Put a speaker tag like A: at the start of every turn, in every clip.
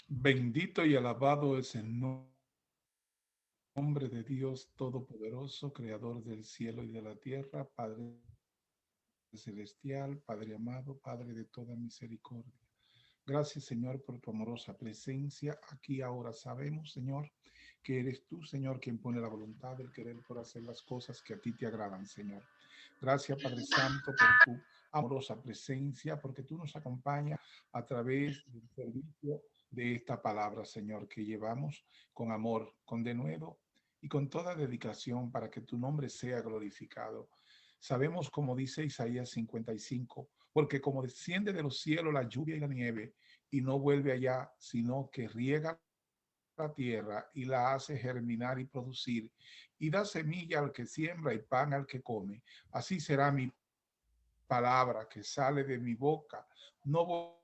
A: Bendito y alabado es el nombre de Dios Todopoderoso, Creador del cielo y de la tierra, Padre celestial, Padre amado, Padre de toda misericordia. Gracias, Señor, por tu amorosa presencia aquí ahora. Sabemos, Señor, que eres tú, Señor, quien pone la voluntad, el querer por hacer las cosas que a ti te agradan, Señor. Gracias, Padre Santo, por tu amorosa presencia, porque tú nos acompañas a través del servicio de esta palabra, Señor, que llevamos con amor, con denuedo y con toda dedicación para que tu nombre sea glorificado. Sabemos, como dice Isaías 55, porque como desciende de los cielos la lluvia y la nieve, y no vuelve allá, sino que riega la tierra y la hace germinar y producir, y da semilla al que siembra y pan al que come. Así será mi palabra que sale de mi boca. No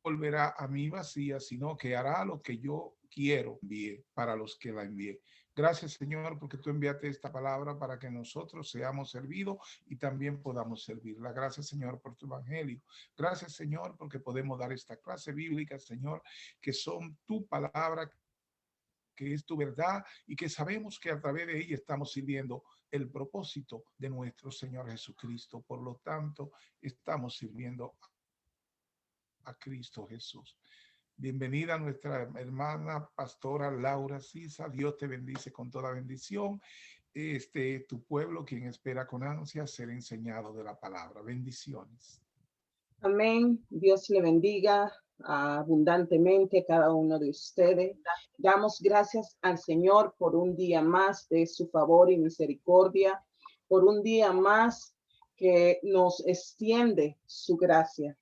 A: volverá a mí vacía, sino que hará lo que yo quiero envié para los que la envié. Gracias, Señor, porque tú enviaste esta palabra para que nosotros seamos servidos y también podamos servirla. Gracias, Señor, por tu evangelio. Gracias, Señor, porque podemos dar esta clase bíblica, Señor, que son tu palabra, que es tu verdad y que sabemos que a través de ella estamos sirviendo el propósito de nuestro Señor Jesucristo. Por lo tanto, estamos sirviendo a Cristo Jesús. Bienvenida nuestra hermana pastora Laura Sisa. Dios te bendice con toda bendición. Tu pueblo, quien espera con ansia ser enseñado de la palabra. Bendiciones.
B: Amén. Dios le bendiga abundantemente a cada uno de ustedes. Damos gracias al Señor por un día más de su favor y misericordia, por un día más que nos extiende su gracia.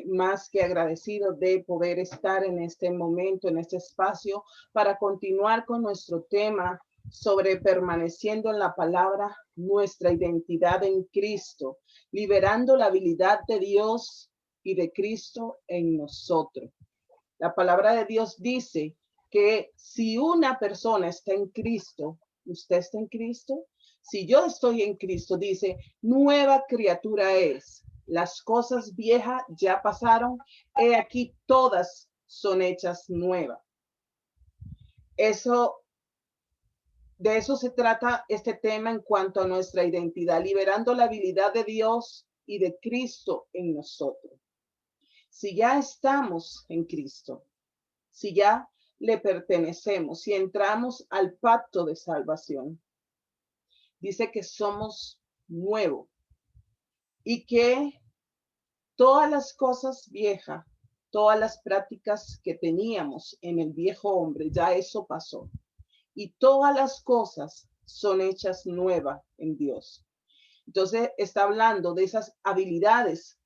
B: Más que agradecido de poder estar en este momento, en este espacio, para continuar con nuestro tema sobre permaneciendo en la palabra, nuestra identidad en Cristo, liberando la habilidad de Dios y de Cristo en nosotros. La palabra de Dios dice que si una persona está en Cristo, usted está en Cristo. Si yo estoy en Cristo, dice, nueva criatura es. Las cosas viejas ya pasaron. He aquí todas son hechas nuevas. Eso, de eso se trata este tema en cuanto a nuestra identidad, liberando la habilidad de Dios y de Cristo en nosotros. Si ya estamos en Cristo, si ya le pertenecemos, si entramos al pacto de salvación, dice que somos nuevos y que todas las cosas viejas, todas las prácticas que teníamos en el viejo hombre, ya eso pasó. Y todas las cosas son hechas nuevas en Dios. Entonces está hablando de esas habilidades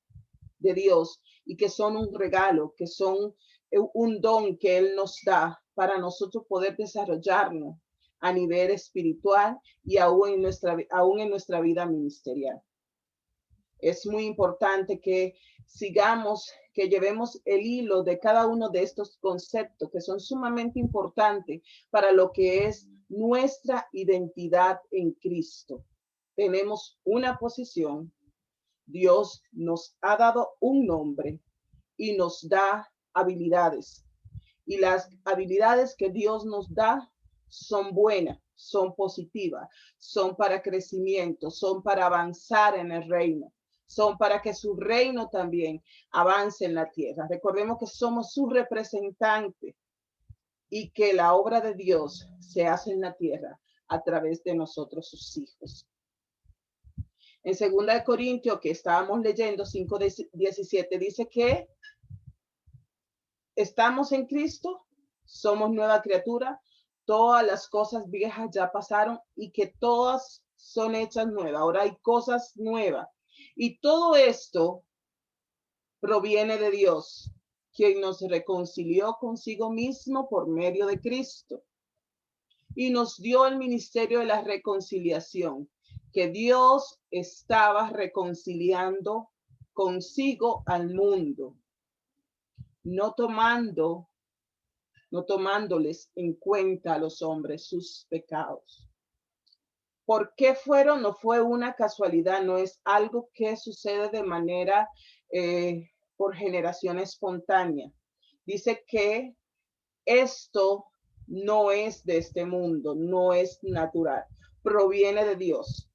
B: de Dios y que son un regalo, que son un don que Él nos da para nosotros poder desarrollarnos a nivel espiritual y aún en nuestra vida ministerial. Es muy importante que sigamos, que llevemos el hilo de cada uno de estos conceptos que son sumamente importantes para lo que es nuestra identidad en Cristo. Tenemos una posición, Dios nos ha dado un nombre y nos da habilidades. Y las habilidades que Dios nos da son buenas, son positivas, son para crecimiento, son para avanzar en el reino, son para que su reino también avance en la tierra. Recordemos que somos su representante y que la obra de Dios se hace en la tierra a través de nosotros, sus hijos. En 2 Corintios, que estábamos leyendo, 5:17, dice que estamos en Cristo, somos nueva criatura, todas las cosas viejas ya pasaron y que todas son hechas nuevas. Ahora hay cosas nuevas. Y todo esto proviene de Dios, quien nos reconcilió consigo mismo por medio de Cristo y nos dio el ministerio de la reconciliación, que Dios estaba reconciliando consigo al mundo, no tomando no tomándoles en cuenta a los hombres sus pecados. ¿Por qué fueron? No fue una casualidad, no es algo que sucede de manera por generación espontánea, dice que esto no es de este mundo, no es natural, proviene de Dios.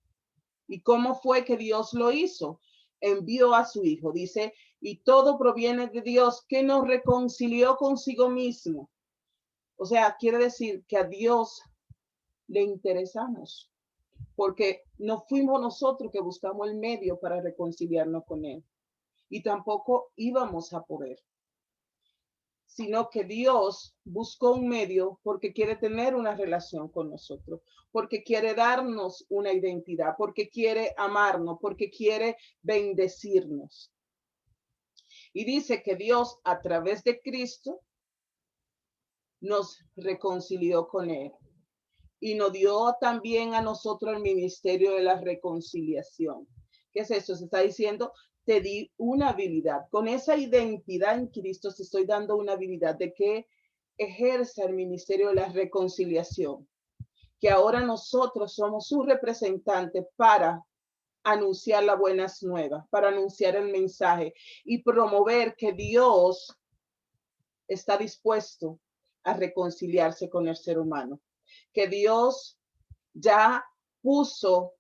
B: ¿Y cómo fue que Dios lo hizo? Envió a su Hijo, dice, y todo proviene de Dios que nos reconcilió consigo mismo. O sea, quiere decir que a Dios le interesamos, porque no fuimos nosotros que buscamos el medio para reconciliarnos con Él, y tampoco íbamos a poder, sino que Dios buscó un medio porque quiere tener una relación con nosotros, porque quiere darnos una identidad, porque quiere amarnos, porque quiere bendecirnos. Y dice que Dios a través de Cristo nos reconcilió con Él y nos dio también a nosotros el ministerio de la reconciliación. ¿Qué es eso? Se está diciendo, te di una habilidad. Con esa identidad en Cristo te estoy dando una habilidad de que ejerza el ministerio de la reconciliación, que ahora nosotros somos su representante para anunciar las buenas nuevas, para anunciar el mensaje y promover que Dios está dispuesto a reconciliarse con el ser humano, que Dios ya puso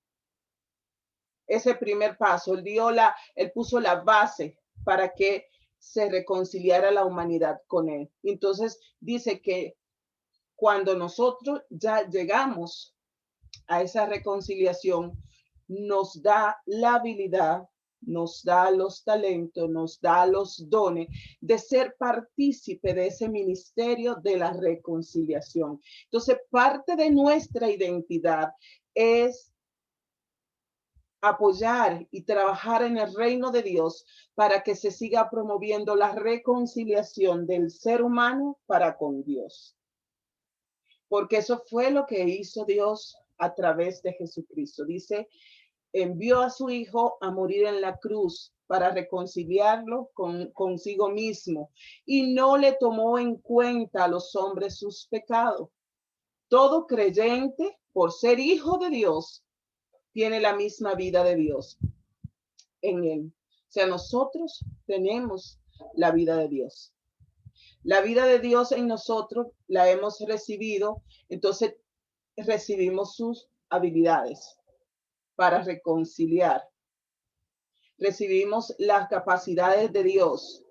B: ese primer paso, él puso la base para que se reconciliara la humanidad con él. Entonces dice que cuando nosotros ya llegamos a esa reconciliación, nos da la habilidad, nos da los talentos, nos da los dones de ser partícipe de ese ministerio de la reconciliación. Entonces, parte de nuestra identidad es apoyar y trabajar en el reino de Dios para que se siga promoviendo la reconciliación del ser humano para con Dios. Porque eso fue lo que hizo Dios a través de Jesucristo. Dice, envió a su Hijo a morir en la cruz para reconciliarlo consigo mismo y no le tomó en cuenta a los hombres sus pecados. Todo creyente, por ser hijo de Dios, tiene la misma vida de Dios en él. O sea, nosotros tenemos la vida de Dios. La vida de Dios en nosotros la hemos recibido, entonces recibimos sus habilidades para reconciliar. Recibimos las capacidades de Dios,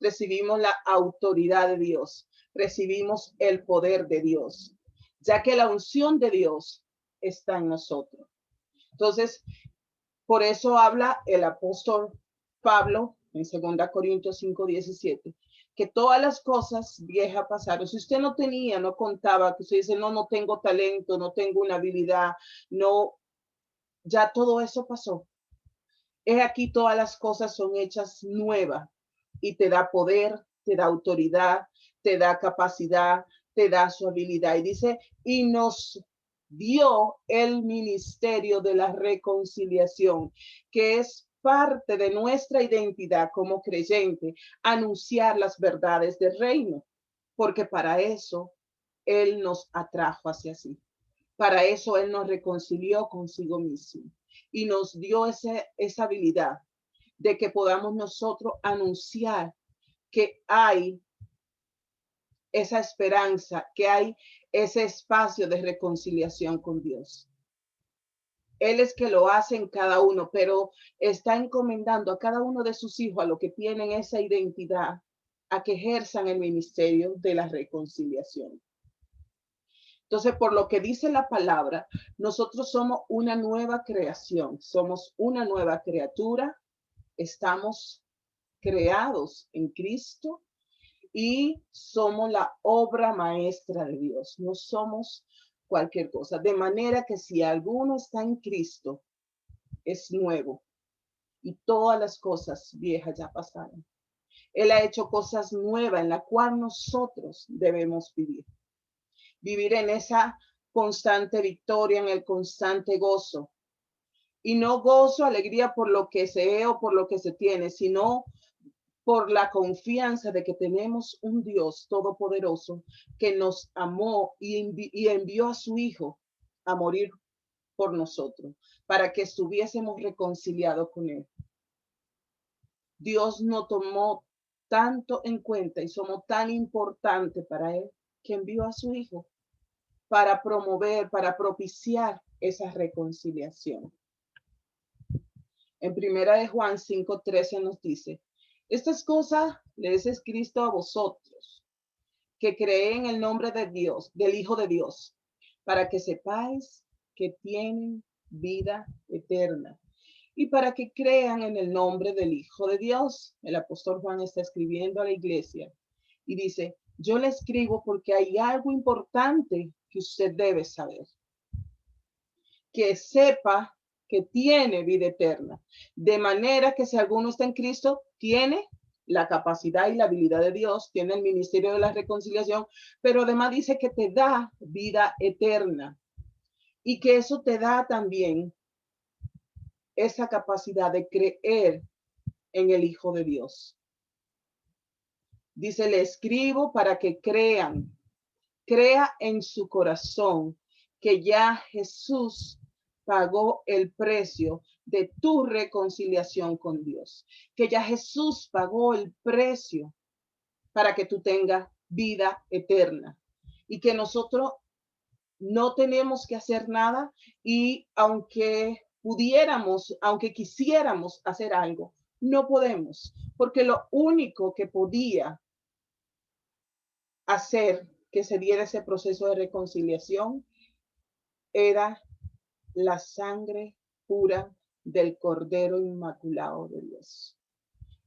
B: recibimos la autoridad de Dios, recibimos el poder de Dios, ya que la unción de Dios está en nosotros. Entonces, por eso habla el apóstol Pablo en 2 Corintios 5:17, que todas las cosas viejas pasaron. Si usted no tenía, no contaba, que usted dice, no tengo talento, no tengo una habilidad, no, ya todo eso pasó. Es aquí todas las cosas son hechas nuevas y te da poder, te da autoridad, te da capacidad, te da su habilidad. Y dice, y nos dio el ministerio de la reconciliación, que es parte de nuestra identidad como creyente, anunciar las verdades del reino, porque para eso Él nos atrajo hacia sí. Para eso Él nos reconcilió consigo mismo y nos dio esa habilidad de que podamos nosotros anunciar que hay esa esperanza, que hay ese espacio de reconciliación con Dios. Él es que lo hace en cada uno, pero está encomendando a cada uno de sus hijos, a los que tienen esa identidad, a que ejerzan el ministerio de la reconciliación. Entonces, por lo que dice la palabra, nosotros somos una nueva creación, somos una nueva criatura, estamos creados en Cristo y somos la obra maestra de Dios, no somos cualquier cosa. De manera que si alguno está en Cristo, es nuevo y todas las cosas viejas ya pasaron. Él ha hecho cosas nuevas en la cual nosotros debemos vivir. Vivir en esa constante victoria, en el constante gozo. Y no gozo, alegría por lo que se es o por lo que se tiene, sino por la confianza de que tenemos un Dios todopoderoso que nos amó y envió a su Hijo a morir por nosotros, para que estuviésemos reconciliados con Él. Dios no tomó tanto en cuenta y somos tan importantes para Él que envió a su Hijo para promover, para propiciar esa reconciliación. En primera de Juan 5:13 nos dice, estas cosas les es Cristo a vosotros, que creen en el nombre de Dios, del Hijo de Dios, para que sepáis que tienen vida eterna y para que crean en el nombre del Hijo de Dios. El apóstol Juan está escribiendo a la iglesia y dice, yo le escribo porque hay algo importante que usted debe saber. Que sepa que tiene vida eterna. De manera que si alguno está en Cristo, tiene la capacidad y la habilidad de Dios, tiene el ministerio de la reconciliación, pero además dice que te da vida eterna y que eso te da también esa capacidad de creer en el Hijo de Dios. Dice, le escribo para que crean, crea en su corazón que ya Jesús pagó el precio de tu reconciliación con Dios, que ya Jesús pagó el precio para que tú tengas vida eterna y que nosotros no tenemos que hacer nada y aunque pudiéramos, aunque quisiéramos hacer algo, no podemos, porque lo único que podía hacer que se diera ese proceso de reconciliación era la sangre pura del Cordero Inmaculado de Dios.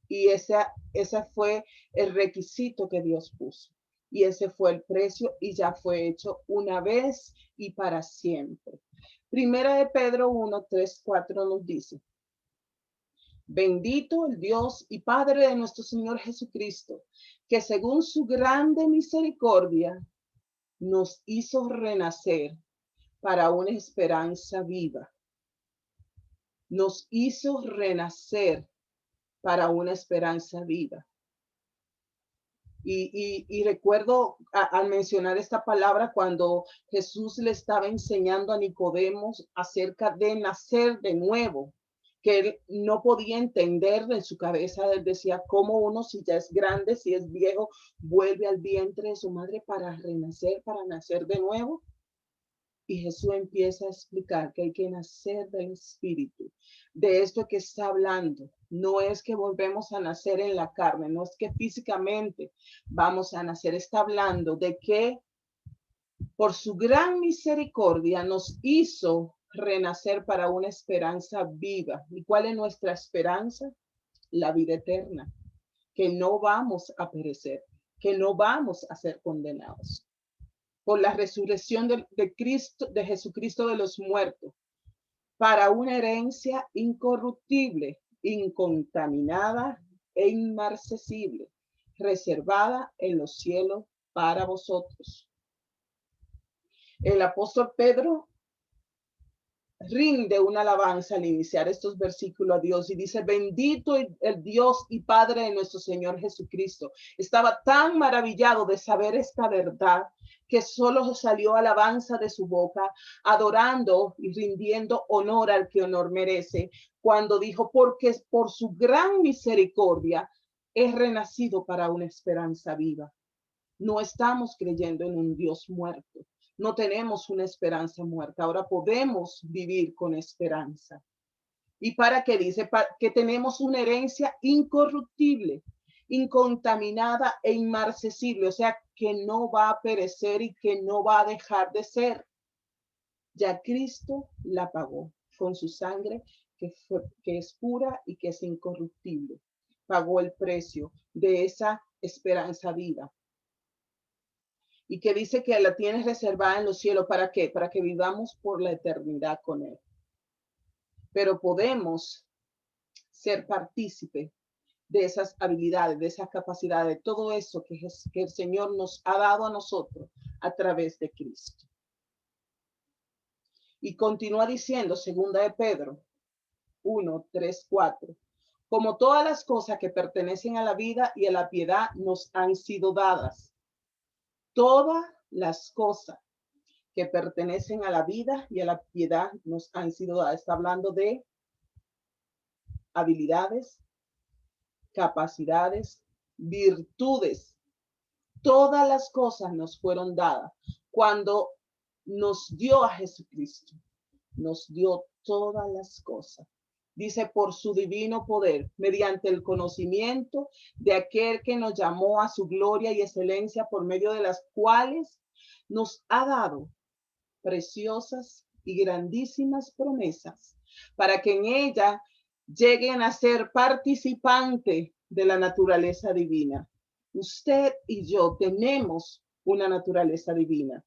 B: Y ese fue el requisito que Dios puso. Y ese fue el precio y ya fue hecho una vez y para siempre. Primera de Pedro 1, 3, 4 nos dice, bendito el Dios y Padre de nuestro Señor Jesucristo, que según su grande misericordia nos hizo renacer para una esperanza viva. Nos hizo renacer para una esperanza viva. Y recuerdo al mencionar esta palabra cuando Jesús le estaba enseñando a Nicodemo acerca de nacer de nuevo, que él no podía entender en su cabeza. Él decía, ¿cómo uno si ya es grande, si es viejo, vuelve al vientre de su madre para renacer, para nacer de nuevo? Y Jesús empieza a explicar que hay que nacer del Espíritu. De esto que está hablando, no es que volvemos a nacer en la carne, no es que físicamente vamos a nacer, está hablando de que por su gran misericordia nos hizo renacer para una esperanza viva. ¿Y cuál es nuestra esperanza? La vida eterna, que no vamos a perecer, que no vamos a ser condenados por la resurrección de Cristo, de Jesucristo de los muertos, para una herencia incorruptible, incontaminada e inmarcesible, reservada en los cielos para vosotros. El apóstol Pedro rinde una alabanza al iniciar estos versículos a Dios y dice, bendito el Dios y Padre de nuestro Señor Jesucristo. Estaba tan maravillado de saber esta verdad que solo salió alabanza de su boca, adorando y rindiendo honor al que honor merece, cuando dijo, porque por su gran misericordia es renacido para una esperanza viva. No estamos creyendo en un Dios muerto. No tenemos una esperanza muerta. Ahora podemos vivir con esperanza. ¿Y para qué dice? Que tenemos una herencia incorruptible, incontaminada e inmarcesible, o sea, que no va a perecer y que no va a dejar de ser. Ya Cristo la pagó con su sangre, que es pura y que es incorruptible. Pagó el precio de esa esperanza viva. Y que dice que la tienes reservada en los cielos. ¿Para qué? Para que vivamos por la eternidad con Él. Pero podemos ser partícipe de esas habilidades, de esas capacidades, de todo eso que el Señor nos ha dado a nosotros a través de Cristo. Y continúa diciendo, segunda de Pedro 1, 3, 4, como todas las cosas que pertenecen a la vida y a la piedad nos han sido dadas. Todas las cosas que pertenecen a la vida y a la piedad nos han sido dadas. Está hablando de habilidades, capacidades virtudes. Todas las cosas nos fueron dadas cuando nos dio a Jesucristo. Nos dio todas las cosas. Dice, por su divino poder, mediante el conocimiento de aquel que nos llamó a su gloria y excelencia, por medio de las cuales nos ha dado preciosas y grandísimas promesas, para que en ella lleguen a ser participantes de la naturaleza divina. Usted y yo tenemos una naturaleza divina.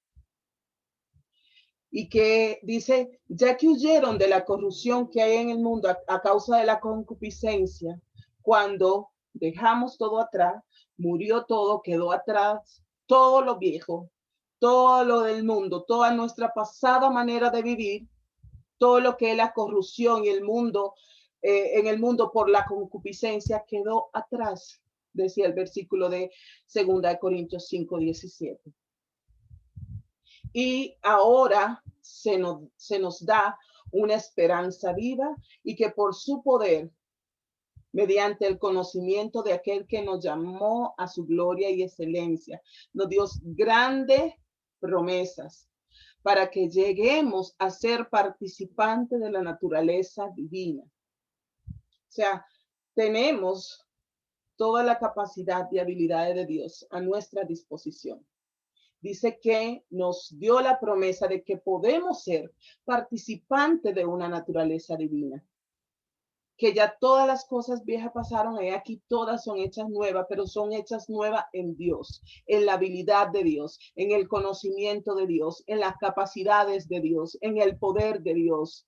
B: Y que dice, ya que huyeron de la corrupción que hay en el mundo a causa de la concupiscencia, cuando dejamos todo atrás, murió todo, quedó atrás, todo lo viejo, todo lo del mundo, toda nuestra pasada manera de vivir, todo lo que es la corrupción y el mundo, en el mundo por la concupiscencia quedó atrás, decía el versículo de 2 Corintios 5:17. Y ahora se nos da una esperanza viva y que por su poder, mediante el conocimiento de aquel que nos llamó a su gloria y excelencia, nos dio grandes promesas para que lleguemos a ser participantes de la naturaleza divina. O sea, tenemos toda la capacidad y habilidades de Dios a nuestra disposición. Dice que nos dio la promesa de que podemos ser participantes de una naturaleza divina. Que ya todas las cosas viejas pasaron, y aquí todas son hechas nuevas, pero son hechas nuevas en Dios, en la habilidad de Dios, en el conocimiento de Dios, en las capacidades de Dios, en el poder de Dios,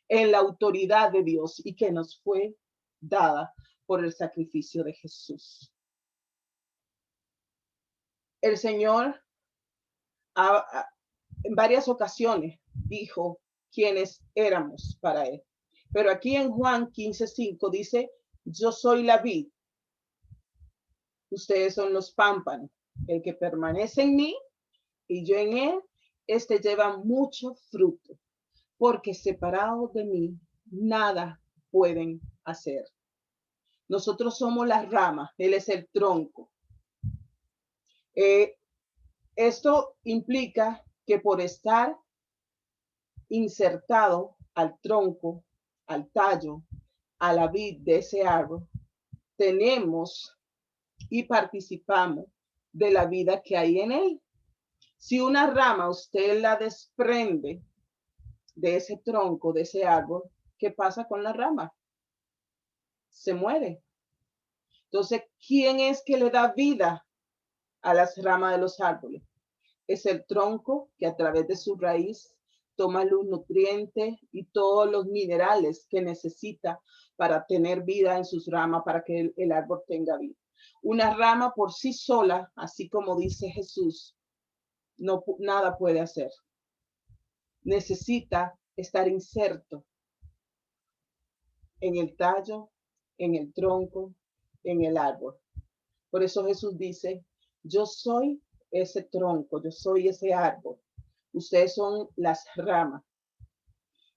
B: en la autoridad de Dios, y que nos fue dada por el sacrificio de Jesús. El Señor en varias ocasiones dijo quiénes éramos para Él. Pero aquí en Juan 15:5 dice, yo soy la vid, ustedes son los pámpanos, el que permanece en mí y yo en él, este lleva mucho fruto, porque separado de mí, nada pueden hacer. Nosotros somos las ramas, él es el tronco. Esto implica que por estar insertado al tronco, al tallo, a la vid de ese árbol, tenemos y participamos de la vida que hay en él. Si una rama usted la desprende de ese tronco, de ese árbol, ¿qué pasa con la rama? Se muere. Entonces, ¿quién es que le da vida a las ramas de los árboles? Es el tronco que a través de su raíz toma los nutrientes y todos los minerales que necesita para tener vida en sus ramas, para que el árbol tenga vida. Una rama por sí sola, así como dice Jesús, no, nada puede hacer. Necesita estar inserto en el tallo, en el tronco, en el árbol. Por eso Jesús dice, yo soy ese tronco, yo soy ese árbol. Ustedes son las ramas.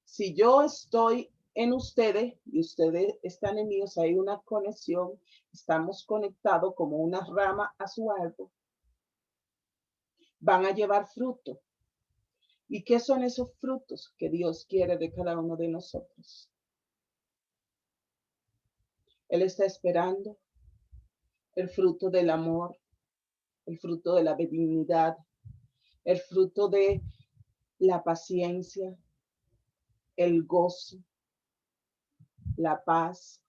B: Si yo estoy en ustedes y ustedes están en mí, o sea, hay una conexión, estamos conectados como una rama a su árbol, van a llevar fruto. ¿Y qué son esos frutos que Dios quiere de cada uno de nosotros? Él está esperando el fruto del amor, el fruto de la benignidad, el fruto de la paciencia, el gozo, la paz.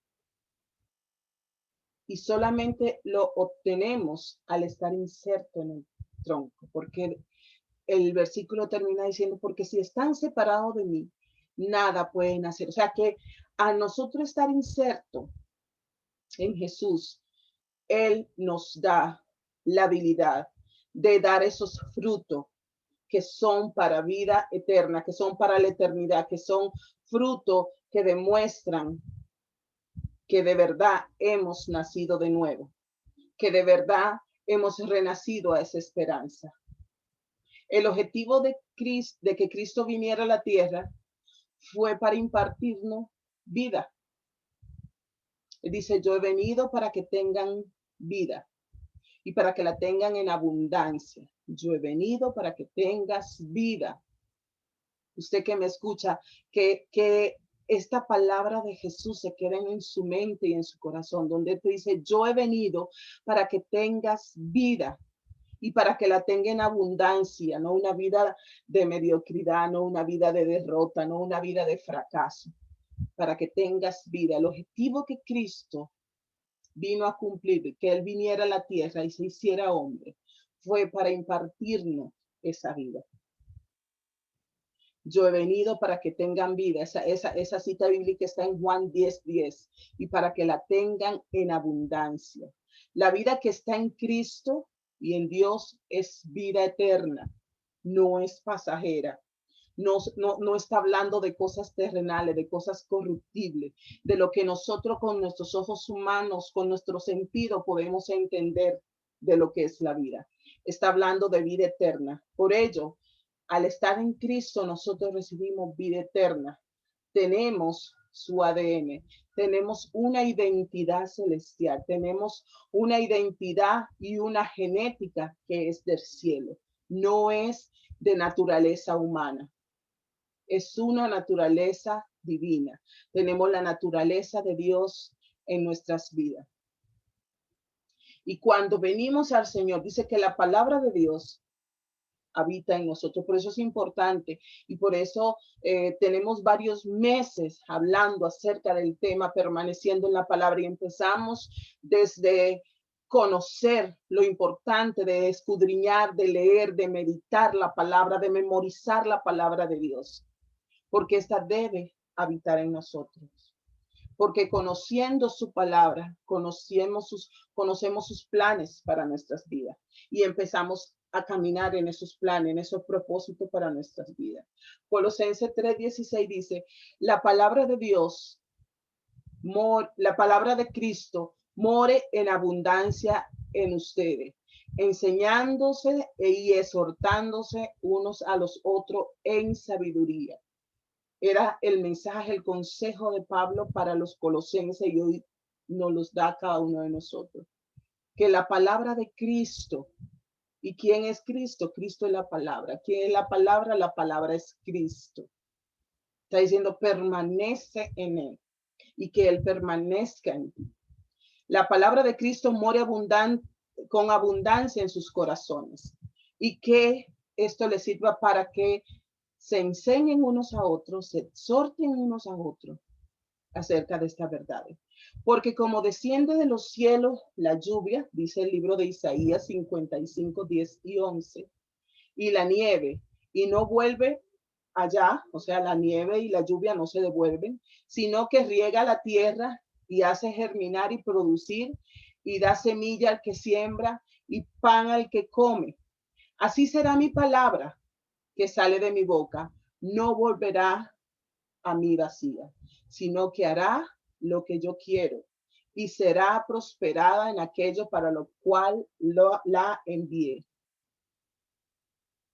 B: Y solamente lo obtenemos al estar inserto en el tronco, porque el versículo termina diciendo, porque si están separados de mí, nada pueden hacer. O sea que a nosotros estar inserto en Jesús, Él nos da la habilidad de dar esos frutos que son para vida eterna, que son para la eternidad, que son frutos que demuestran que de verdad hemos nacido de nuevo, que de verdad hemos renacido a esa esperanza. El objetivo de que Cristo viniera a la tierra fue para impartirnos vida. Él dice, yo he venido para que tengan vida y para que la tengan en abundancia. Yo he venido para que tengas vida. Usted que me escucha, que esta palabra de Jesús se quede en su mente y en su corazón, donde te dice, yo he venido para que tengas vida y para que la tenga en abundancia, no una vida de mediocridad, no una vida de derrota, no una vida de fracaso, para que tengas vida. El objetivo que Cristo vino a cumplir, que Él viniera a la tierra y se hiciera hombre, fue para impartirnos esa vida. Yo he venido para que tengan vida. Esa cita bíblica está en Juan 10:10, y para que la tengan en abundancia. La vida que está en Cristo y en Dios es vida eterna, no es pasajera. No está hablando de cosas terrenales, de cosas corruptibles, de lo que nosotros con nuestros ojos humanos, con nuestro sentido podemos entender de lo que es la vida. Está hablando de vida eterna. Por ello, al estar en Cristo, nosotros recibimos vida eterna. Tenemos su ADN, tenemos una identidad celestial, tenemos una identidad y una genética que es del cielo, no es de naturaleza humana, es una naturaleza divina. Tenemos la naturaleza de Dios en nuestras vidas. Y cuando venimos al Señor, dice que la palabra de Dios habita en nosotros. Por eso es importante y por eso tenemos varios meses hablando acerca del tema, permaneciendo en la palabra, y empezamos desde conocer lo importante de escudriñar, de leer, de meditar la palabra, de memorizar la palabra de Dios, porque esta debe habitar en nosotros. Porque conociendo su palabra, conocemos sus planes para nuestras vidas y empezamos a caminar en esos planes, en esos propósitos para nuestras vidas. Colosenses 3:16 dice, la palabra de Dios, la palabra de Cristo, more en abundancia en ustedes, enseñándose y exhortándose unos a los otros en sabiduría. Era el mensaje, el consejo de Pablo para los colosenses, y hoy nos los da a cada uno de nosotros. Que la palabra de Cristo, ¿y quién es Cristo? Cristo es la palabra. ¿Quién es la palabra? La palabra es Cristo. Está diciendo, permanece en él y que él permanezca en ti. La palabra de Cristo more con abundancia en sus corazones, y que esto les sirva para que se enseñen unos a otros, se exhorten unos a otros acerca de esta verdad. Porque como desciende de los cielos la lluvia, dice el libro de Isaías 55:10-11, y la nieve, y no vuelve allá, o sea, la nieve y la lluvia no se devuelven, sino que riega la tierra y hace germinar y producir, y da semilla al que siembra y pan al que come. Así será mi palabra que sale de mi boca, no volverá a mí vacía, sino que hará lo que yo quiero y será prosperada en aquello para lo cual la envié.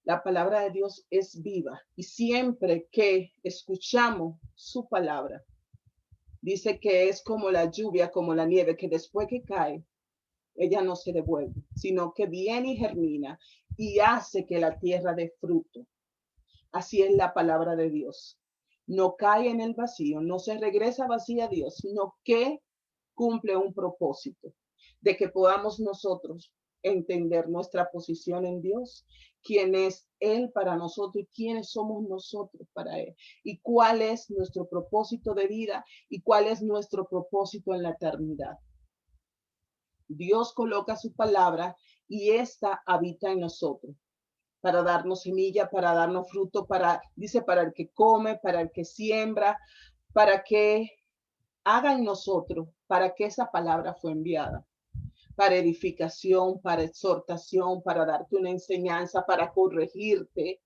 B: La palabra de Dios es viva y siempre que escuchamos su palabra, dice que es como la lluvia, como la nieve, que después que cae, ella no se devuelve, sino que viene y germina y hace que la tierra dé fruto. Así es la palabra de Dios. No cae en el vacío, no se regresa vacía a Dios, sino que cumple un propósito de que podamos nosotros entender nuestra posición en Dios, quién es Él para nosotros y quiénes somos nosotros para Él, y cuál es nuestro propósito de vida y cuál es nuestro propósito en la eternidad. Dios coloca su palabra y esta habita en nosotros para darnos semilla, para darnos fruto, dice, para el que come, para el que siembra, para que haga en nosotros, para que esa palabra fue enviada, para edificación, para exhortación, para darte una enseñanza, para corregirte.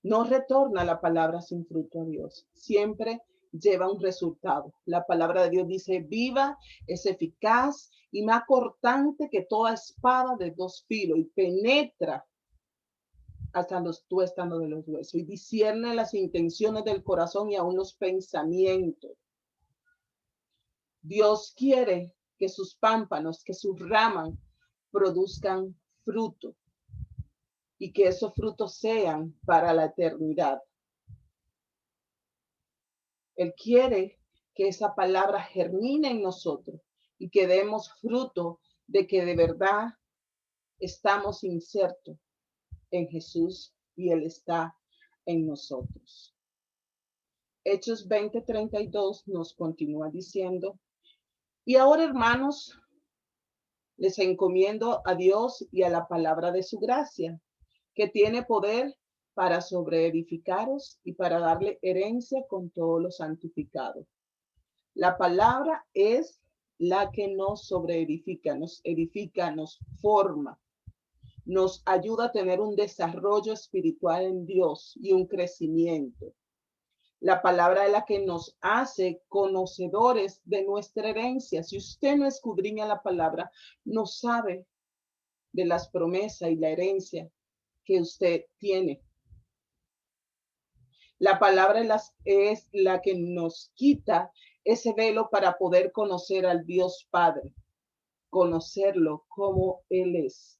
B: No retorna la palabra sin fruto a Dios, siempre lleva un resultado. La palabra de Dios dice, viva, es eficaz y más cortante que toda espada de dos filos, y penetra hasta los tuéstanos de los huesos y discierne las intenciones del corazón y aún los pensamientos. Dios quiere que sus pámpanos, que sus ramas produzcan fruto y que esos frutos sean para la eternidad. Él quiere que esa palabra germine en nosotros y que demos fruto de que de verdad estamos insertos en Jesús y Él está en nosotros. Hechos 20:32 nos continúa diciendo, y ahora, hermanos, les encomiendo a Dios y a la palabra de su gracia, que tiene poder para sobreedificaros y para darle herencia con todos los santificados. La palabra es la que nos sobreedifica, nos forma, nos ayuda a tener un desarrollo espiritual en Dios y un crecimiento. La palabra es la que nos hace conocedores de nuestra herencia. Si usted no escudriña la palabra, no sabe de las promesas y la herencia que usted tiene. La palabra es la que nos quita ese velo para poder conocer al Dios Padre, conocerlo como Él es.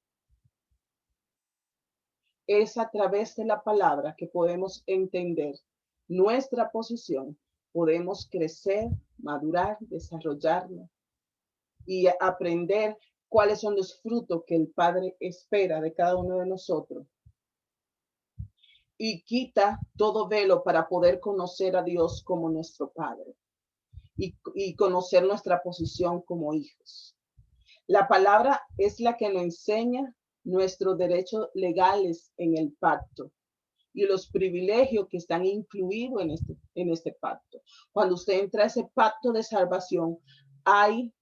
B: Es a través de la palabra que podemos entender nuestra posición, podemos crecer, madurar, desarrollarnos y aprender cuáles son los frutos que el Padre espera de cada uno de nosotros. Y quita todo velo para poder conocer a Dios como nuestro Padre y conocer nuestra posición como hijos. La palabra es la que nos enseña nuestros derechos legales en el pacto y los privilegios que están incluidos en este pacto. Cuando usted entra a ese pacto de salvación, hay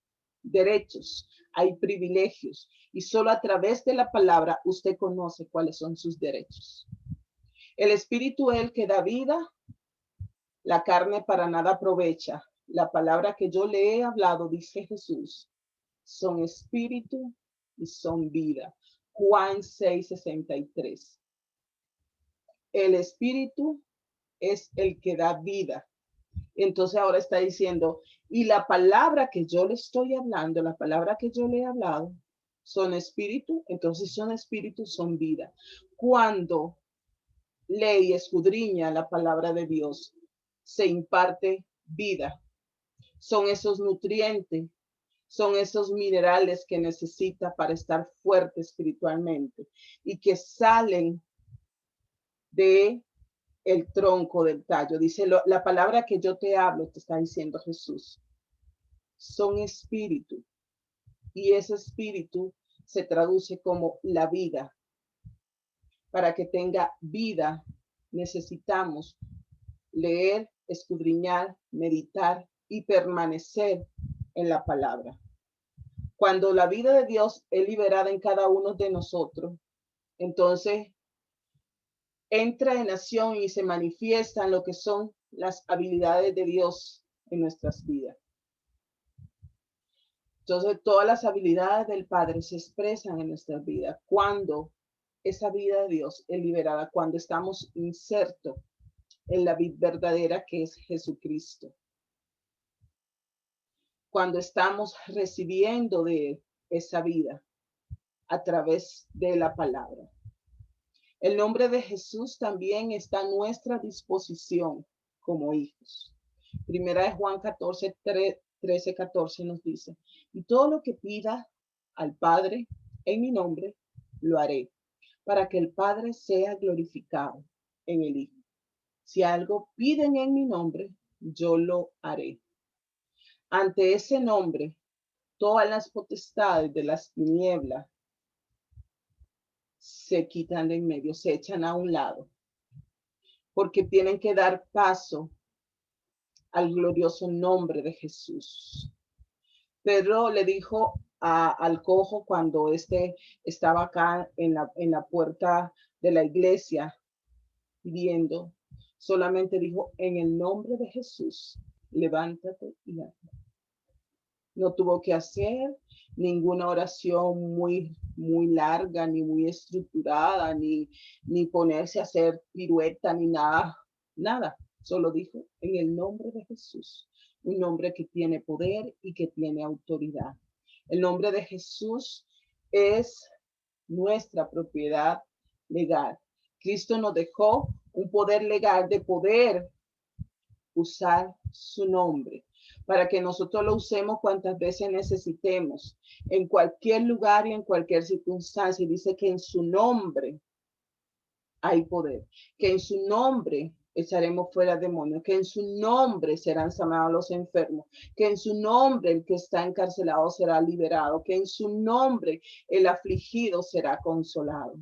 B: derechos, hay privilegios, y solo a través de la palabra usted conoce cuáles son sus derechos. El espíritu es el que da vida, la carne para nada aprovecha. La palabra que yo le he hablado, dice Jesús, son espíritu y son vida. Juan 6:63. El espíritu es el que da vida. Entonces ahora está diciendo, y la palabra que yo le estoy hablando, la palabra que yo le he hablado, son espíritu, entonces son espíritu, son vida. Cuando lee y escudriña la palabra de Dios, se imparte vida. Son esos nutrientes, son esos minerales que necesita para estar fuerte espiritualmente y que salen de el tronco del tallo. Dice la palabra que yo te hablo, te está diciendo Jesús, son espíritu, y ese espíritu se traduce como la vida. Para que tenga vida necesitamos leer, escudriñar, meditar y permanecer en la palabra. Cuando la vida de Dios es liberada en cada uno de nosotros, entonces entra en acción y se manifiestan lo que son las habilidades de Dios en nuestras vidas. Entonces, todas las habilidades del Padre se expresan en nuestras vidas cuando esa vida de Dios es liberada, cuando estamos insertos en la vida verdadera que es Jesucristo. Cuando estamos recibiendo de esa vida a través de la palabra. El nombre de Jesús también está a nuestra disposición como hijos. Primera de Juan 13:14 nos dice, y todo lo que pida al Padre en mi nombre, lo haré, para que el Padre sea glorificado en el Hijo. Si algo piden en mi nombre, yo lo haré. Ante ese nombre, todas las potestades de las tinieblas se quitan de en medio, se echan a un lado, porque tienen que dar paso al glorioso nombre de Jesús. Pedro le dijo al cojo cuando estaba acá en la puerta de la iglesia pidiendo, solamente dijo, en el nombre de Jesús, levántate y anda. No tuvo que hacer ninguna oración muy larga, ni muy estructurada, ni ponerse a hacer pirueta, ni nada. Solo dijo, en el nombre de Jesús, un nombre que tiene poder y que tiene autoridad. El nombre de Jesús es nuestra propiedad legal. Cristo nos dejó un poder legal de poder usar su nombre para que nosotros lo usemos cuantas veces necesitemos, en cualquier lugar y en cualquier circunstancia. Y dice que en su nombre hay poder, que en su nombre echaremos fuera demonios, que en su nombre serán sanados los enfermos, que en su nombre el que está encarcelado será liberado, que en su nombre el afligido será consolado.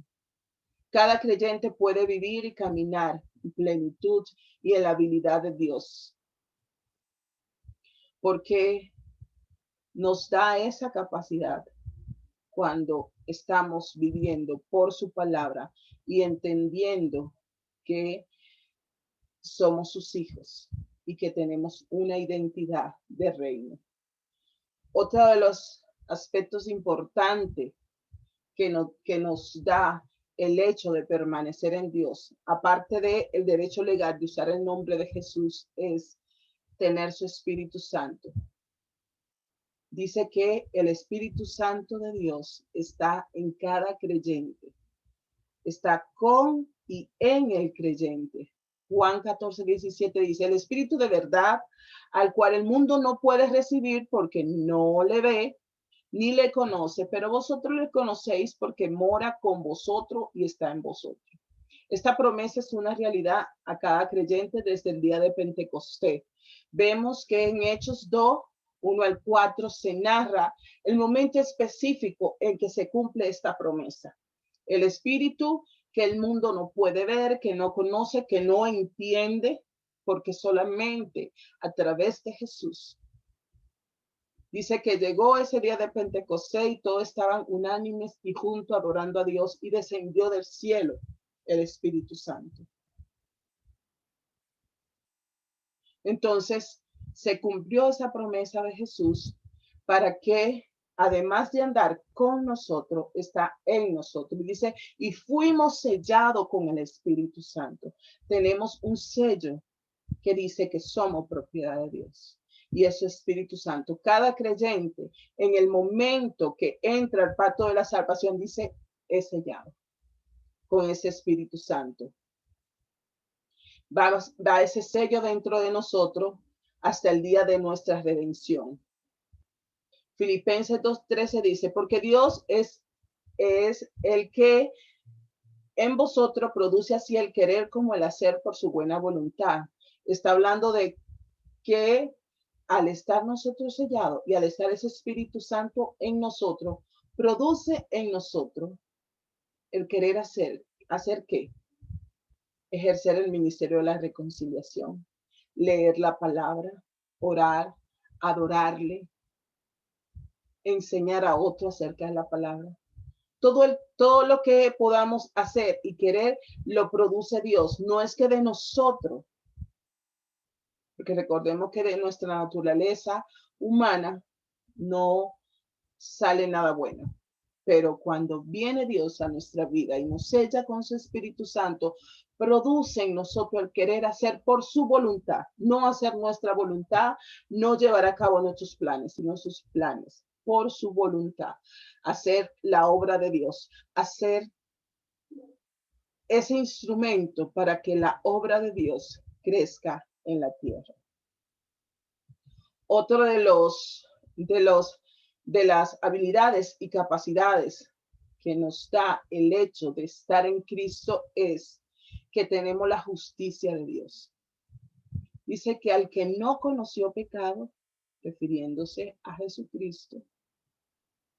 B: Cada creyente puede vivir y caminar en plenitud y en la habilidad de Dios, porque nos da esa capacidad cuando estamos viviendo por su palabra y entendiendo que somos sus hijos y que tenemos una identidad de reino. Otro de los aspectos importantes que nos da el hecho de permanecer en Dios, aparte del derecho legal de usar el nombre de Jesús, es tener su Espíritu Santo. Dice que el Espíritu Santo de Dios está en cada creyente, está con y en el creyente. Juan 14:17 dice, el Espíritu de verdad, al cual el mundo no puede recibir porque no le ve ni le conoce, pero vosotros le conocéis porque mora con vosotros y está en vosotros. Esta promesa es una realidad a cada creyente desde el día de Pentecostés. Vemos que en Hechos 2, 1 al 4, se narra el momento específico en que se cumple esta promesa. El Espíritu que el mundo no puede ver, que no conoce, que no entiende, porque solamente a través de Jesús. Dice que llegó ese día de Pentecostés y todos estaban unánimes y juntos adorando a Dios y descendió del cielo el Espíritu Santo. Entonces se cumplió esa promesa de Jesús para que además de andar con nosotros, está en nosotros. Y dice, y fuimos sellados con el Espíritu Santo. Tenemos un sello que dice que somos propiedad de Dios. Y eso es Espíritu Santo. Cada creyente, en el momento que entra al pacto de la salvación, dice, es sellado con ese Espíritu Santo. Va ese sello dentro de nosotros hasta el día de nuestra redención. Filipenses 2:13 dice, porque Dios es el que en vosotros produce así el querer como el hacer por su buena voluntad. Está hablando de que al estar nosotros sellados y al estar ese Espíritu Santo en nosotros, produce en nosotros el querer hacer. ¿Hacer qué? Ejercer el ministerio de la reconciliación, leer la palabra, orar, adorarle, enseñar a otros acerca de la palabra. Todo lo que podamos hacer y querer lo produce Dios. No es que de nosotros, porque recordemos que de nuestra naturaleza humana no sale nada bueno. Pero cuando viene Dios a nuestra vida y nos sella con su Espíritu Santo, produce en nosotros el querer hacer por su voluntad, no hacer nuestra voluntad, no llevar a cabo nuestros planes, sino sus planes, por su voluntad, hacer la obra de Dios, hacer ese instrumento para que la obra de Dios crezca en la tierra. Otro de las habilidades y capacidades que nos da el hecho de estar en Cristo es que tenemos la justicia de Dios. Dice que al que no conoció pecado, refiriéndose a Jesucristo,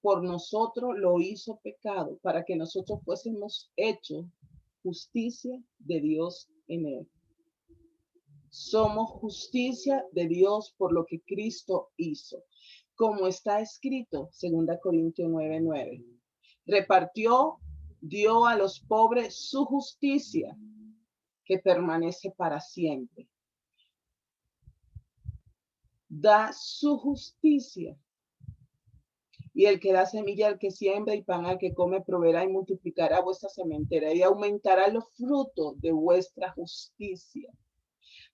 B: por nosotros lo hizo pecado para que nosotros fuésemos hechos justicia de Dios en él. Somos justicia de Dios por lo que Cristo hizo. Como está escrito, 2 Corintios 9:9. Repartió, dio a los pobres su justicia, que permanece para siempre. Da su justicia. Y el que da semilla al que siembra y pan al que come, proveerá y multiplicará vuestra sementera y aumentará los frutos de vuestra justicia,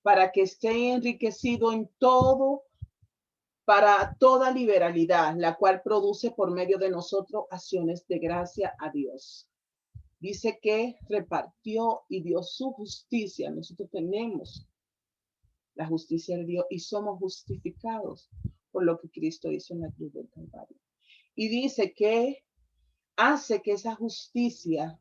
B: para que esté enriquecido en todo para toda liberalidad, la cual produce por medio de nosotros acciones de gracia a Dios. Dice que repartió y dio su justicia. Nosotros tenemos la justicia de Dios y somos justificados por lo que Cristo hizo en la cruz del Calvario. Y dice que hace que esa justicia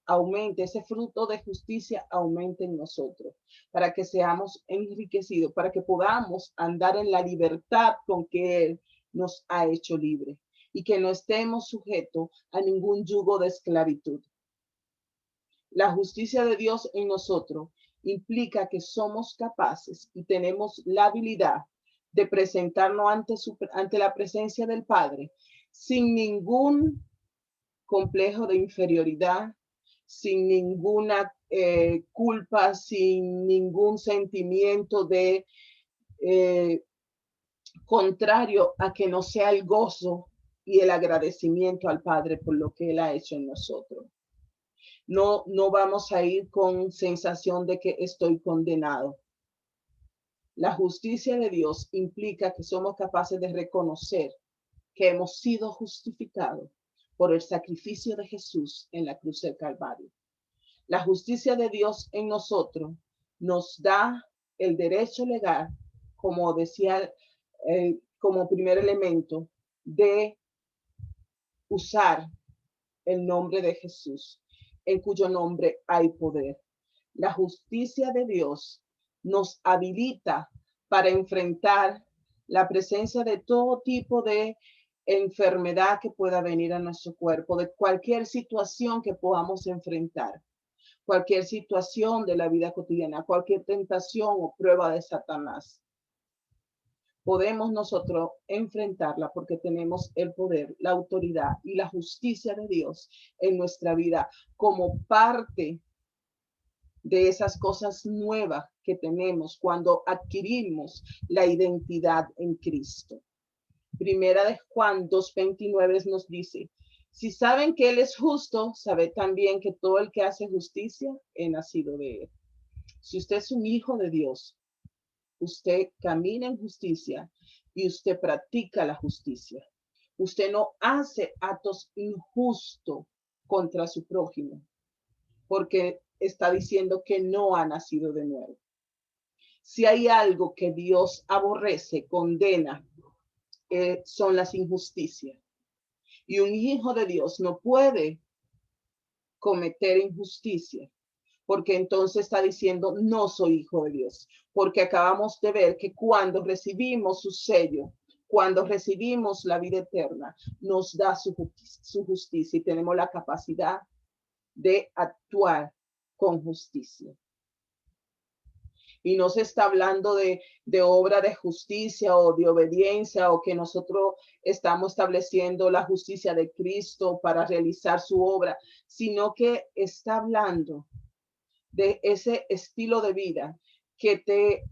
B: aumente, ese fruto de justicia aumente en nosotros, para que seamos enriquecidos, para que podamos andar en la libertad con que Él nos ha hecho libre y que no estemos sujetos a ningún yugo de esclavitud. La justicia de Dios en nosotros implica que somos capaces y tenemos la habilidad de presentarnos ante la presencia del Padre sin ningún complejo de inferioridad, sin ninguna culpa, sin ningún sentimiento de contrario a que no sea el gozo y el agradecimiento al Padre por lo que Él ha hecho en nosotros. No vamos a ir con sensación de que estoy condenado. La justicia de Dios implica que somos capaces de reconocer que hemos sido justificados por el sacrificio de Jesús en la cruz del Calvario. La justicia de Dios en nosotros nos da el derecho legal, como decía, como primer elemento, de usar el nombre de Jesús, en cuyo nombre hay poder. La justicia de Dios nos habilita para enfrentar la presencia de todo tipo de enfermedad que pueda venir a nuestro cuerpo, de cualquier situación que podamos enfrentar, cualquier situación de la vida cotidiana, cualquier tentación o prueba de Satanás. Podemos nosotros enfrentarla porque tenemos el poder, la autoridad y la justicia de Dios en nuestra vida como parte de esas cosas nuevas que tenemos cuando adquirimos la identidad en Cristo. Primera de Juan 2:29 nos dice, si saben que Él es justo, sabe también que todo el que hace justicia es nacido de Él. Si usted es un hijo de Dios, usted camina en justicia y usted practica la justicia. Usted no hace actos injustos contra su prójimo, porque está diciendo que no ha nacido de nuevo. Si hay algo que Dios aborrece, condena, son las injusticias. Y un hijo de Dios no puede cometer injusticia, porque entonces está diciendo, no soy hijo de Dios, porque acabamos de ver que cuando recibimos su sello, cuando recibimos la vida eterna, nos da su justicia y tenemos la capacidad de actuar con justicia. Y no se está hablando de obra de justicia o de obediencia o que nosotros estamos estableciendo la justicia de Cristo para realizar su obra, sino que está hablando de ese estilo de vida que te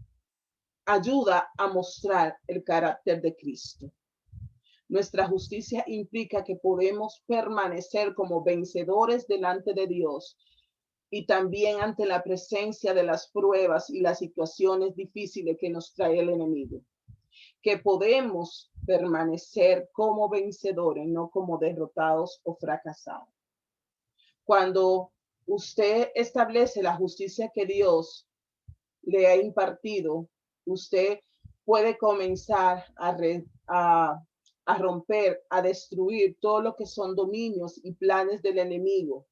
B: ayuda a mostrar el carácter de Cristo. Nuestra justicia implica que podemos permanecer como vencedores delante de Dios y también ante la presencia de las pruebas y las situaciones difíciles que nos trae el enemigo. Que podemos permanecer como vencedores, no como derrotados o fracasados. Cuando usted establece la justicia que Dios le ha impartido, usted puede comenzar a romper, a destruir todo lo que son dominios y planes del enemigo.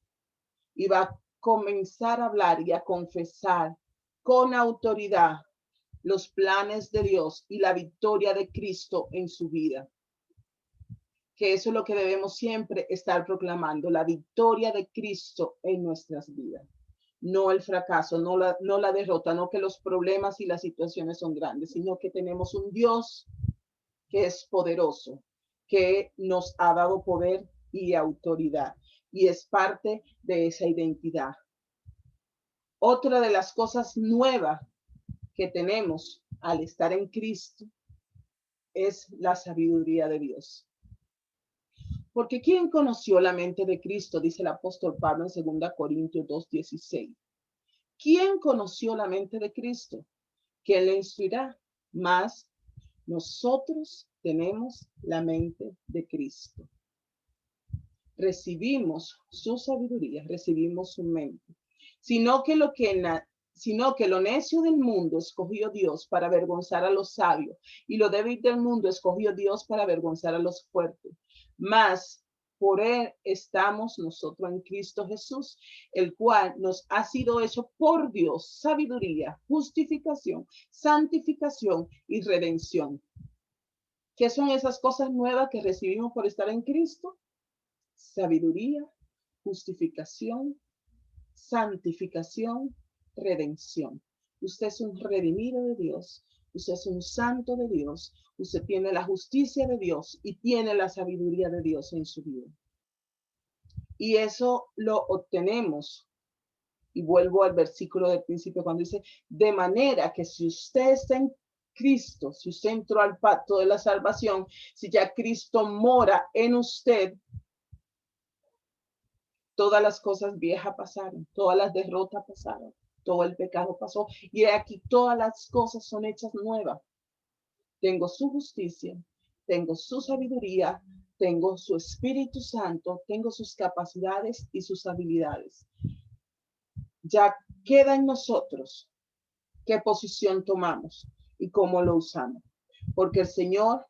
B: Y va a comenzar a hablar y a confesar con autoridad los planes de Dios y la victoria de Cristo en su vida. Que eso es lo que debemos siempre estar proclamando, la victoria de Cristo en nuestras vidas. No el fracaso, no la derrota, no que los problemas y las situaciones son grandes, sino que tenemos un Dios que es poderoso, que nos ha dado poder y autoridad, y es parte de esa identidad. Otra de las cosas nuevas que tenemos al estar en Cristo es la sabiduría de Dios. Porque ¿quién conoció la mente de Cristo? Dice el apóstol Pablo en 2 Corintios 2:16. ¿Quién conoció la mente de Cristo? ¿Quién le instruirá? Mas Nosotros tenemos la mente de Cristo. Recibimos su sabiduría, recibimos su mente. Sino que lo necio del mundo escogió Dios para avergonzar a los sabios, y lo débil del mundo escogió Dios para avergonzar a los fuertes. Mas por él estamos nosotros en Cristo Jesús, el cual nos ha sido hecho por Dios sabiduría, justificación, santificación y redención. ¿Qué son esas cosas nuevas que recibimos por estar en Cristo? Sabiduría, justificación, santificación, redención. Usted es un redimido de Dios, usted es un santo de Dios, usted tiene la justicia de Dios y tiene la sabiduría de Dios en su vida. Y eso lo obtenemos. Y vuelvo al versículo del principio cuando dice, de manera que si usted está en Cristo, si usted entró al pacto de la salvación, si ya Cristo mora en usted, todas las cosas viejas pasaron, todas las derrotas pasaron, todo el pecado pasó y aquí todas las cosas son hechas nuevas. Tengo su justicia, tengo su sabiduría, tengo su Espíritu Santo, tengo sus capacidades y sus habilidades. Ya queda en nosotros qué posición tomamos y cómo lo usamos, porque el Señor,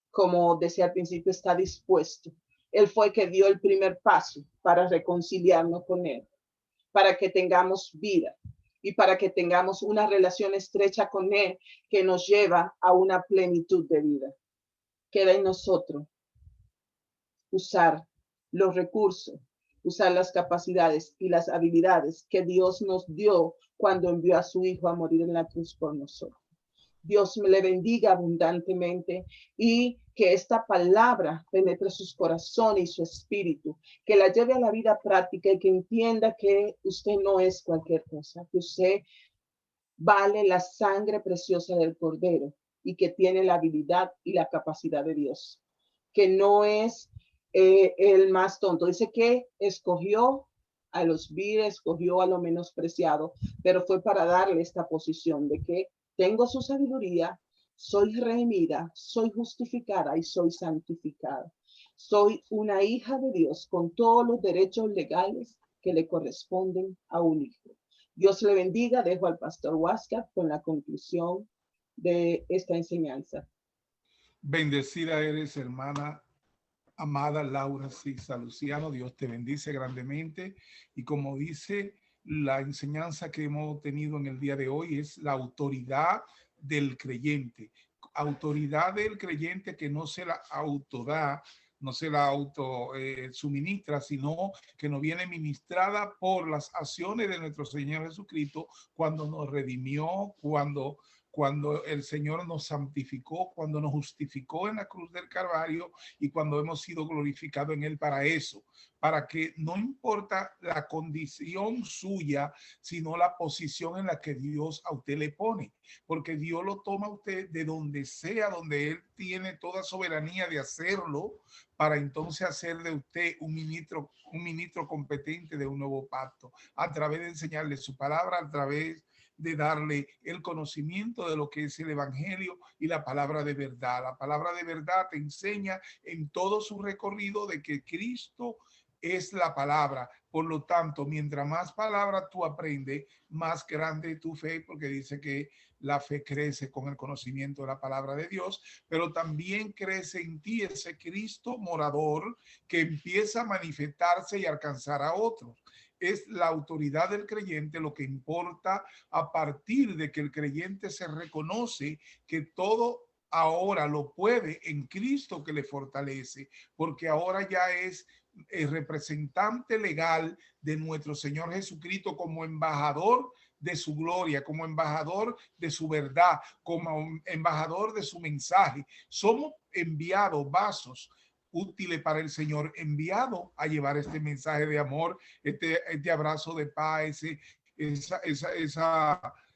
B: como decía al principio, está dispuesto. Él fue que dio el primer paso para reconciliarnos con Él, para que tengamos vida y para que tengamos una relación estrecha con Él que nos lleva a una plenitud de vida. Queda en nosotros usar los recursos, usar las capacidades y las habilidades que Dios nos dio cuando envió a su Hijo a morir en la cruz por nosotros. Dios me le bendiga abundantemente y que esta palabra penetre sus corazones y su espíritu, que la lleve a la vida práctica y que entienda que usted no es cualquier cosa, que usted vale la sangre preciosa del Cordero y que tiene la habilidad y la capacidad de Dios, que no es el más tonto. Dice que escogió a los viles, escogió a lo menospreciado, pero fue para darle esta posición de que tengo su sabiduría, soy redimida, soy justificada y soy santificada. Soy una hija de Dios con todos los derechos legales que le corresponden a un hijo. Dios le bendiga. Dejo al pastor Huáscar con la conclusión de esta enseñanza.
A: Bendecida eres, hermana amada Laura Sisa Luciano. Dios te bendice grandemente. Y como dice la enseñanza que hemos tenido en el día de hoy, es la autoridad del creyente. Autoridad del creyente que no se la autoda, no se la auto suministra, sino que nos viene ministrada por las acciones de nuestro Señor Jesucristo cuando nos redimió, cuando el Señor nos santificó, cuando nos justificó en la cruz del Calvario y cuando hemos sido glorificados en Él para eso, para que no importa la condición suya, sino la posición en la que Dios a usted le pone, porque Dios lo toma a usted de donde sea, donde Él tiene toda soberanía de hacerlo, para entonces hacer de usted un ministro competente de un nuevo pacto, a través de enseñarle su palabra, a través de darle el conocimiento de lo que es el evangelio y la palabra de verdad. La palabra de verdad te enseña en todo su recorrido de que Cristo es la palabra. Por lo tanto, mientras más palabra tú aprendes, más grande tu fe, porque dice que la fe crece con el conocimiento de la palabra de Dios, pero también crece en ti ese Cristo morador que empieza a manifestarse y alcanzar a otros. Es la autoridad del creyente lo que importa a partir de que el creyente se reconoce que todo ahora lo puede en Cristo que le fortalece, porque ahora ya es el representante legal de nuestro Señor Jesucristo como embajador de su gloria, como embajador de su verdad, como embajador de su mensaje. Somos enviados, vasos útiles para el Señor, enviado a llevar este mensaje de amor, este abrazo de paz,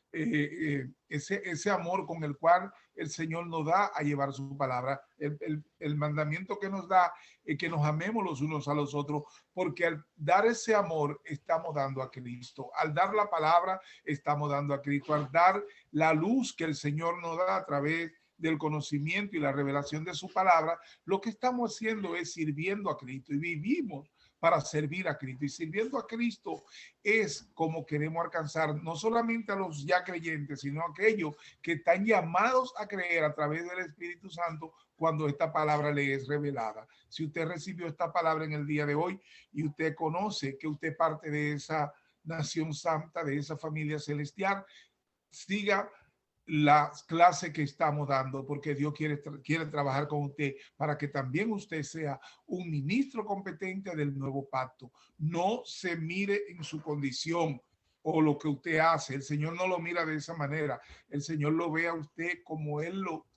A: ese amor con el cual el Señor nos da a llevar su palabra. El mandamiento que nos da es que nos amemos los unos a los otros, porque al dar ese amor estamos dando a Cristo. Al dar la palabra estamos dando a Cristo. Al dar la luz que el Señor nos da a través del conocimiento y la revelación de su palabra, lo que estamos haciendo es sirviendo a Cristo y vivimos para servir a Cristo. Y sirviendo a Cristo es como queremos alcanzar no solamente a los ya creyentes, sino a aquellos que están llamados a creer a través del Espíritu Santo cuando esta palabra le es revelada. Si usted recibió esta palabra en el día de hoy y usted conoce que usted parte de esa nación santa, de esa familia celestial, siga la clase que estamos dando, porque Dios quiere trabajar con usted para que también usted sea un ministro competente del nuevo pacto. No se mire en su condición o lo que usted hace. El Señor no lo mira de esa manera. El Señor lo ve a usted como Él lo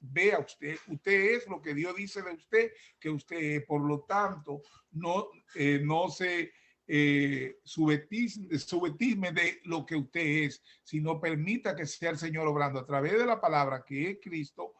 A: ve a usted. Usted es lo que Dios dice de usted que usted es. Por lo tanto, no se subestime de lo que usted es, sino permita que sea el Señor obrando a través de la palabra que es Cristo,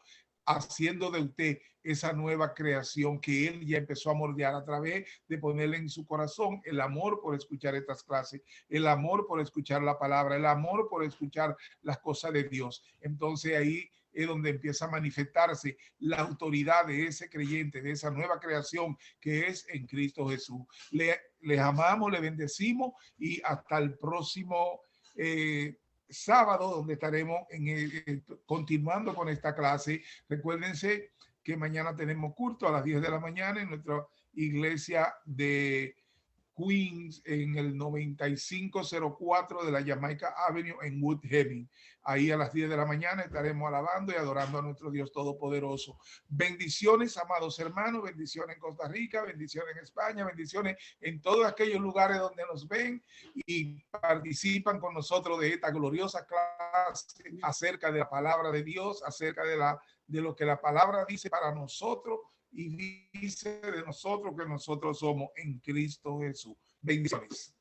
A: haciendo de usted esa nueva creación que Él ya empezó a moldear a través de ponerle en su corazón el amor por escuchar estas clases, el amor por escuchar la palabra, el amor por escuchar las cosas de Dios. Entonces ahí es donde empieza a manifestarse la autoridad de ese creyente, de esa nueva creación que es en Cristo Jesús. Les amamos, le bendecimos y hasta el próximo sábado, donde estaremos continuando con esta clase. Recuérdense que mañana tenemos culto a las 10 de la mañana en nuestra iglesia de Queens, en el 9504 de la Jamaica Avenue en Woodhaven. Ahí a las 10 de la mañana estaremos alabando y adorando a nuestro Dios Todopoderoso. Bendiciones, amados hermanos, bendiciones en Costa Rica, bendiciones en España, bendiciones en todos aquellos lugares donde nos ven y participan con nosotros de esta gloriosa clase acerca de la palabra de Dios, acerca de lo que la palabra dice para nosotros y dice de nosotros que nosotros somos en Cristo Jesús. Bendiciones.